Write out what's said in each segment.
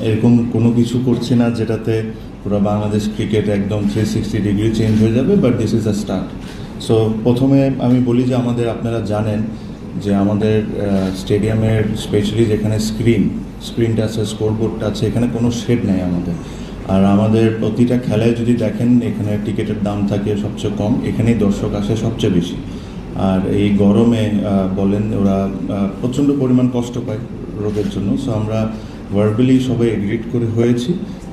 এরকম কোনো কিছু করছি না যেটাতে পুরো বাংলাদেশ ক্রিকেট একদম 360 ডিগ্রি চেঞ্জ হয়ে যাবে, but this is a start. So প্রথমে আমি বলি যে আপনারা জানেন যে আমাদের স্টেডিয়ামের স্পেশালি যেখানে স্ক্রিনটা আছে, স্কোরবোর্ডটা আছে, এখানে কোনো শেড নেই আমাদের। আর আমাদের প্রতিটা খেলায় যদি দেখেন, এখানে টিকিটের দাম থাকে সবচেয়ে কম, এখানেই দর্শক আসে সবচেয়ে বেশি। আর এই গরমে বলেন ওরা প্রচণ্ড পরিমাণ কষ্ট পায় রোদের জন্য। সো আমরা ভার্বালি সবাই এগ্রিড করে হয়েছি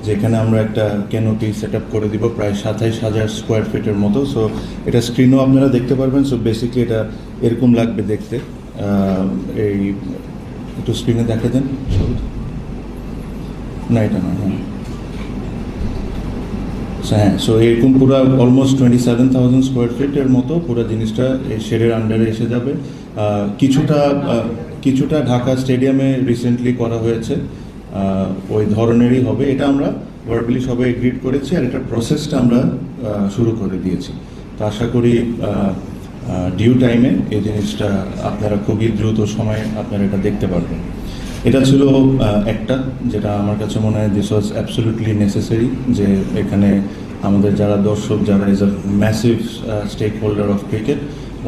যেখানে আমরা একটা ক্যানোপি সেট আপ করে দিব প্রায় 27,000 স্কোয়ার ফিটের মতো। সো এটা স্ক্রিনও আপনারা দেখতে পারবেন। সো বেসিকলি এটা এরকম লাগবে দেখতে। এই একটু স্ক্রিনে দেখা দেন না, এটা নয়, হ্যাঁ। সো এরকম পুরো অলমোস্ট 27,000 স্কোয়ার ফিটের মতো পুরো জিনিসটা এই শেডের আন্ডারে এসে যাবে। কিছুটা ঢাকা স্টেডিয়ামে রিসেন্টলি করা হয়েছে, ওই ধরনেরই হবে। এটা আমরা ভার্বালি সবাই এগ্রিড করেছি, আর এটার প্রসেসটা আমরা শুরু করে দিয়েছি। তো আশা করি ডিউ টাইমে এই জিনিসটা আপনারা খুবই দ্রুত সময়ে আপনারা এটা দেখতে পারবেন। এটা ছিল একটা, যেটা আমার কাছে মনে হয় দিস ওয়াজ অ্যাবসলিউটলি নেসেসারি, যে এখানে আমাদের যারা দর্শক, যারা is a massive stakeholder of cricket,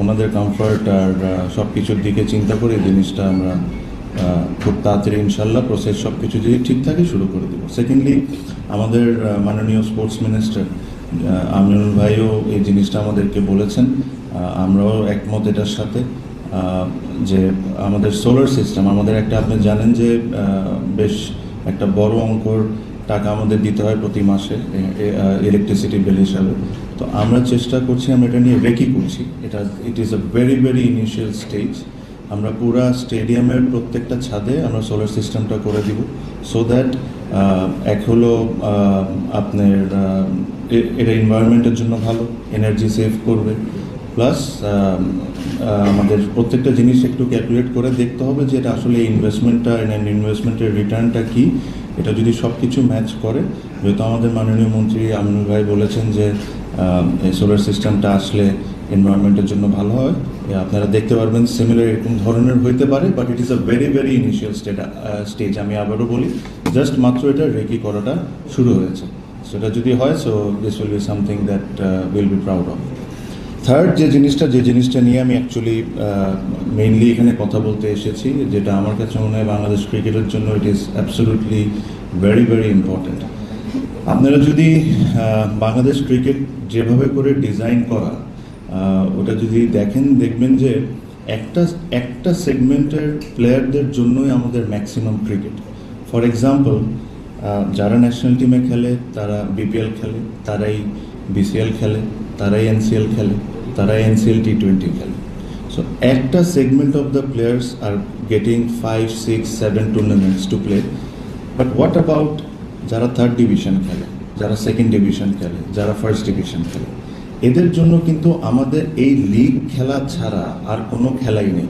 ওনাদের কমফর্ট আর সব কিছুর দিকে চিন্তা করে এই জিনিসটা আমরা খুব তাড়াতাড়ি ইনশাল্লাহ প্রসেস সব কিছু যদি ঠিক থাকে শুরু করে দেবো। সেকেন্ডলি, আমাদের মাননীয় স্পোর্টস মিনিস্টার আমিনুল ভাইও এই জিনিসটা আমাদেরকে বলেছেন, আমরাও একমত এটার সাথে, যে আমাদের সোলার সিস্টেম, আমাদের একটা, আপনি জানেন যে বেশ একটা বড় অঙ্কর টাকা আমাদের দিতে হয় প্রতি মাসে ইলেকট্রিসিটি বিল হিসাবে। তো আমরা চেষ্টা করছি, আমরা এটা নিয়ে রেকি করছি। It is a very very initial stage. আমরা পুরা স্টেডিয়ামের প্রত্যেকটা ছাদে আমরা সোলার সিস্টেমটা করে দিব, সো দ্যাট এক হলো আপনার এটা এনভায়রনমেন্টের জন্য ভালো, এনার্জি সেভ করবে, প্লাস আমাদের প্রত্যেকটা জিনিস একটু ক্যালকুলেট করে দেখতে হবে যে এটা আসলে ইনভেস্টমেন্টের রিটার্নটা কী। এটা যদি সব কিছু ম্যাচ করে, যেহেতু আমাদের মাননীয় মন্ত্রী আমিনুল ভাই বলেছেন যে এই সোলার সিস্টেমটা আসলে এনভায়রনমেন্টের জন্য ভালো হয়, আপনারা দেখতে পারবেন সিমিলার এরকম ধরনের হইতে পারে, but it is a very very initial stage. আমি আবারও বলি, জাস্ট মাত্র এটা রেকি করাটা শুরু হয়েছে। সেটা যদি হয়, so this will be something that will be proud of. Third যে জিনিসটা নিয়ে আমি অ্যাকচুয়ালি মেইনলি এখানে কথা বলতে এসেছি, যেটা আমার কাছে মনে হয় বাংলাদেশ ক্রিকেটের জন্য it is absolutely very very important. আপনারা যদি বাংলাদেশ ক্রিকেট যেভাবে করে ডিজাইন করা ওটা যদি দেখবেন যে একটা সেগমেন্টের প্লেয়ারদের জন্যই আমাদের ম্যাক্সিমাম ক্রিকেট। ফর এক্সাম্পল, যারা ন্যাশনাল টিমে খেলে তারা বিপিএল খেলে, তারাই বিসিএল খেলে, তারাই এনসিএল খেলে, তারাই এনসিএল T20 খেলে। সো একটা segment of the players are getting 5, 6, 7 tournaments to play. But what about যারা থার্ড ডিভিশন খেলে, যারা সেকেন্ড ডিভিশন খেলে, যারা ফার্স্ট ডিভিশন খেলে? এদের জন্য কিন্তু আমাদের এই লিগ খেলা ছাড়া আর কোনো খেলাই নেই।